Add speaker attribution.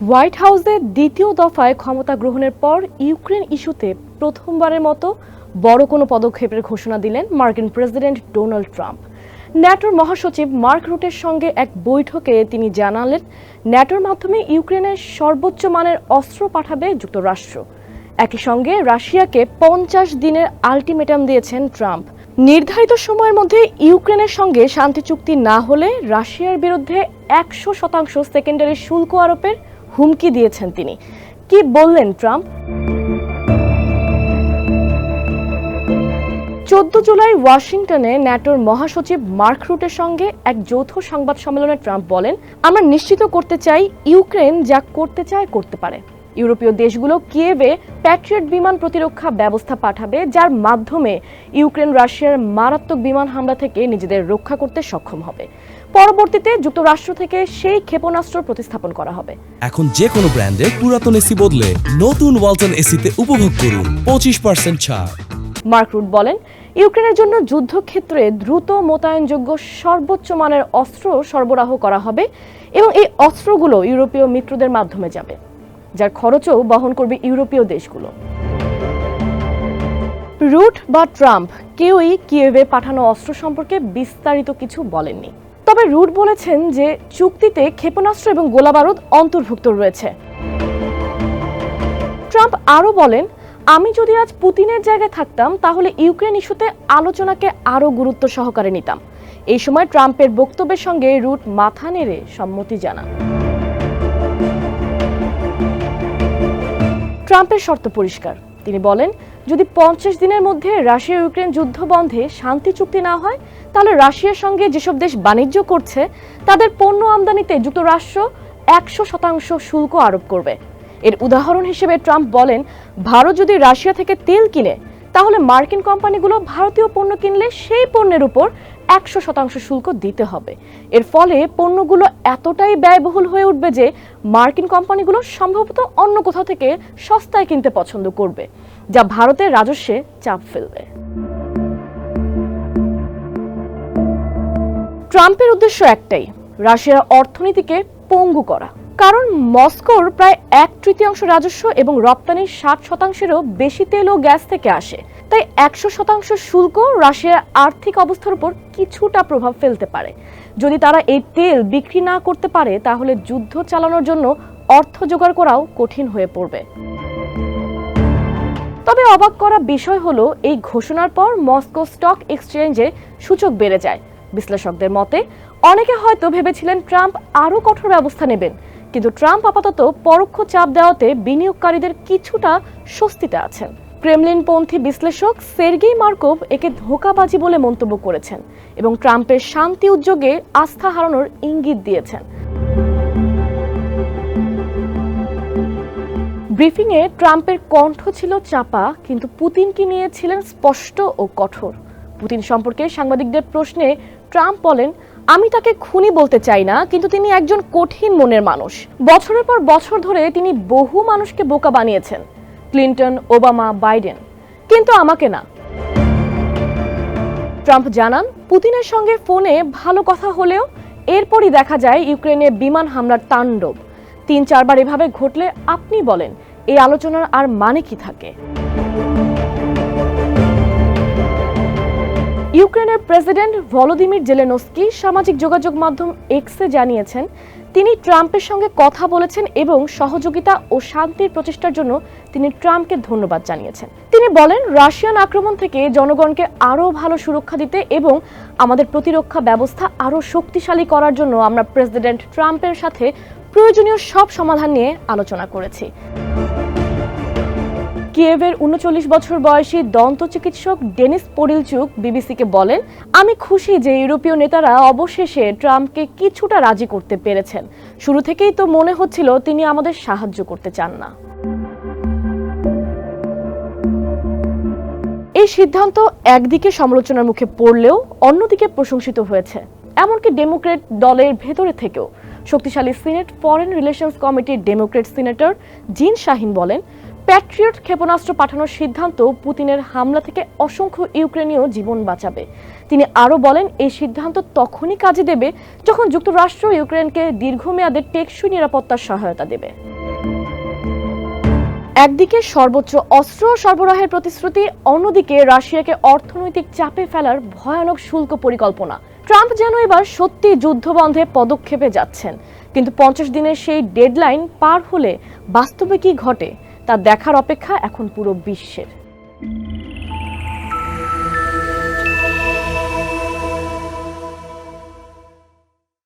Speaker 1: White হাউসে দ্বিতীয় দফায় ক্ষমতা গ্রহণের পর ইউক্রেন ইস্যুতে প্রথমবারের মতো বড় কোনো পদক্ষেপের ঘোষণা দিলেন মার্কিন প্রেসিডেন্ট ডোনাল্ড ট্রাম্প। ন্যাটোর মহাসচিব মার্ক রুটের সঙ্গে এক বৈঠকে তিনি জানালেন, ন্যাটোর মাধ্যমে ইউক্রেনের সর্বোচ্চ মানের অস্ত্র পাঠাবে যুক্তরাষ্ট্র। একই সঙ্গে রাশিয়াকে 50 দিনের আলটিমেটাম দিয়েছেন ট্রাম্প। নির্ধারিত সময়ের মধ্যে ইউক্রেনের সঙ্গে শান্তি চুক্তি না হলে রাশিয়ার বিরুদ্ধে 100% সেকেন্ডারি শুল্ক আরোপের হুমকি দিয়েছেন তিনি। কি বললেন ট্রাম্প? 14 জুলাই ওয়াশিংটনে ন্যাটোর মহাসচিব মার্ক রুটের সঙ্গে এক যৌথ সংবাদ সম্মেলনে ট্রাম্প বলেন, আমরা নিশ্চিত করতে চাই ইউক্রেন যা করতে চায় করতে পারে। ইউরোপীয় দেশগুলো কিয়েভে প্যাট্রিয়ট বিমান প্রতিরক্ষা ব্যবস্থা পাঠাবে, যার মাধ্যমে ইউক্রেন রাশিয়ার মারাত্মক বিমান হামলা থেকে নিজেদের রক্ষা করতে সক্ষম হবে। পরবর্তীতে যুক্তরাষ্ট্র থেকে সেই ক্ষেপণাস্ত্র প্রতিস্থাপন করা হবে।
Speaker 2: এখন যে কোনো ব্র্যান্ডের পুরাতন এসি বদলে নতুন ওয়ালটন এসিতে উপভোগ করুন 25% ছাড়।
Speaker 1: মার্ক রুট বলেন, ইউক্রেনের জন্য যুদ্ধক্ষেত্রে দ্রুত মোতায়েনযোগ্য সর্বোচ্চ মানের অস্ত্র সরবরাহ করা হবে এবং এই অস্ত্রগুলো ইউরোপীয় মিত্রদের মাধ্যমে যাবে, যার খরচও বহন করবে ইউরোপীয় দেশগুলো। রুট বা ট্রাম্প কেউই কিয়েভে পাঠানো অস্ত্র সম্পর্কে বিস্তারিত কিছু বলেননি। তবে রুট বলেছেন যে চুক্তিতে ক্ষেপণাস্ত্র এবং গোলাবারুদ অন্তর্ভুক্ত রয়েছে। ট্রাম্প আরও বলেন, আমি যদি আজ পুতিনের জায়গায় থাকতাম তাহলে ইউক্রেন ইস্যুতে আলোচনাকে আরও গুরুত্ব সহকারে নিতাম। এই সময় ট্রাম্পের বক্তব্যের সঙ্গে রুট মাথা নেড়ে সম্মতি জানান। ট্রাম্পের শর্ত পরিষ্কার। তিনি বলেন, যদি 50 দিনের মধ্যে রাশিয়া ইউক্রেন যুদ্ধ বন্ধে শান্তি চুক্তি না হয়, তাহলে রাশিয়ার সঙ্গে যেসব দেশ বাণিজ্য করছে তাদের পণ্য আমদানিতে যুক্তরাষ্ট্র 100% শুল্ক আরোপ করবে। এর উদাহরণ হিসেবে ট্রাম্প বলেন, ভারত যদি রাশিয়া থেকে তেল কিনে, তাহলে মার্কিন কোম্পানিগুলো ভারতীয় পণ্য কিনলে সেই পণ্যের উপর 100% শুল্ক দিতে হবে। এর ফলে পণ্যগুলো এতটাই ব্যয়বহুল হয়ে উঠবে যে মার্কিন কোম্পানিগুলো সম্ভবত অন্য কোথাও থেকে সস্তায় কিনতে পছন্দ করবে, যা ভারতের রাজস্বে চাপ ফেলবে। ট্রাম্পের উদ্দেশ্য একটাই, রাশিয়ার অর্থনীতিকে পঙ্গু করা। কারণ মস্কোর প্রায় 1/3 রাজস্ব এবং রপ্তানির 60%-এরও বেশি তেল ও গ্যাস থেকে আসে। তাই 100% শুল্ক রাশিয়ার আর্থিক অবস্থার উপর কিছুটা প্রভাব ফেলতে পারে। যদি তারা এই তেল বিক্রি না করতে পারে, তাহলে যুদ্ধ চালানোর জন্য অর্থ জোগাড় করাও কঠিন হয়ে পড়বে। তবে অবাক করা বিষয় হলো, এই ঘোষণার পর মস্কো স্টক এক্সচেঞ্জে সূচক বেড়ে যায়। বিশ্লেষকদের মতে অনেকে হয়তো ভেবেছিলেন ট্রাম্প আরও কঠোর ব্যবস্থা নেবেন, কিন্তু ট্রাম্প আপাতত পরোক্ষ চাপ দেওয়াতে বিনিয়োগকারীদের কিছুটা স্বস্তিতে আছেন। ক্রেমলিনপন্থী বিশ্লেষক সের্গেই মার্কভ একে ধোঁকাবাজি বলে মন্তব্য করেছেন এবং ট্রাম্পের শান্তি উদ্যোগে আস্থা হারানোর ইঙ্গিত দিয়েছেন। ব্রিফিংয়ে ট্রাম্পের কণ্ঠ ছিল চাপা, কিন্তু পুতিনকে নিয়ে ছিলেন স্পষ্ট ও কঠোর। পুতিন সম্পর্কে সাংবাদিকদের প্রশ্নে ট্রাম্প বলেন, আমি তাকে খুনি বলতে চাই না, কিন্তু তিনি একজন কঠিন মনের মানুষ। বছরের পর বছর ধরে তিনি বহু মানুষকে বোকা বানিয়েছেন, ক্লিন্টন, ওবামা, বাইডেন, কিন্তু আমাকে না। ট্রাম্প জানান, পুতিনের সঙ্গে ফোনে ভালো কথা হলেও এরপরই দেখা যায় ইউক্রেনে বিমান হামলার তাণ্ডব। 3-4 বার এভাবে ঘটলে আপনি বলেন এই আলোচনার আর মানে কি থাকে? ইউক্রেনের প্রেসিডেন্ট ভলোদিমির জেলেনস্কি সামাজিক যোগাযোগ মাধ্যম এক্সে জানিয়েছেন, তিনি ট্রাম্পের সঙ্গে কথা বলেছেন এবং সহযোগিতা ও শান্তির প্রচেষ্টার জন্য তিনি ট্রাম্পকে ধন্যবাদ জানিয়েছেন। তিনি বলেন, রাশিয়ান আক্রমণ থেকে জনগণকে আরও ভালো সুরক্ষা দিতে এবং আমাদের প্রতিরক্ষা ব্যবস্থা আরও শক্তিশালী করার জন্য আমরা প্রেসিডেন্ট ট্রাম্পের সাথে প্রয়োজনীয় সব সমাধান নিয়ে আলোচনা করেছি। কিয়েভের 39 বছর বয়সী দন্ত চিকিৎসক ডেনিস পোরিলচুক বিবিসিকে বলেন, আমি খুশি যে ইউরোপীয় নেতারা অবশেষে ট্রাম্পকে কিছুটা রাজি করতে পেরেছেন। শুরু থেকেই তো মনে হচ্ছিল তিনি আমাদের সাহায্য করতে চান না। এই সিদ্ধান্ত একদিকে সমালোচনার মুখে পড়লেও অন্যদিকে প্রশংসিত হয়েছে, এমনকি ডেমোক্রেট দলের ভেতরে থেকেও। শক্তিশালী সিনেট ফরেন রিলেশনস কমিটির ডেমোক্রেট সিনেটর জিন শাহিন বলেন, প্যাট্রিয়ট ক্ষেপণাস্ত্র পাঠানোর সিদ্ধান্ত পুতিনের হামলা থেকে অসংখ্য ইউক্রেনীয় জীবন বাঁচাবে। তিনি আরও বলেন, এই সিদ্ধান্ত তখনই কাজে দেবে যখন যুক্তরাষ্ট্র ইউক্রেনকে দীর্ঘমেয়াদে টেকসই নিরাপত্তার সহায়তা দেবে। একদিকে সর্বোচ্চ অস্ত্র সরবরাহের প্রতিশ্রুতি, অন্যদিকে রাশিয়াকে অর্থনৈতিক চাপে ফেলার ভয়ানক শুল্ক পরিকল্পনা। ট্রাম্প যেন এবার সত্যি যুদ্ধবন্ধে পদক্ষেপে যাচ্ছেন, কিন্তু 50 দিনের সেই ডেডলাইন পার হলে বাস্তবে কি ঘটে তা দেখার অপেক্ষা এখন পুরো বিশ্বের।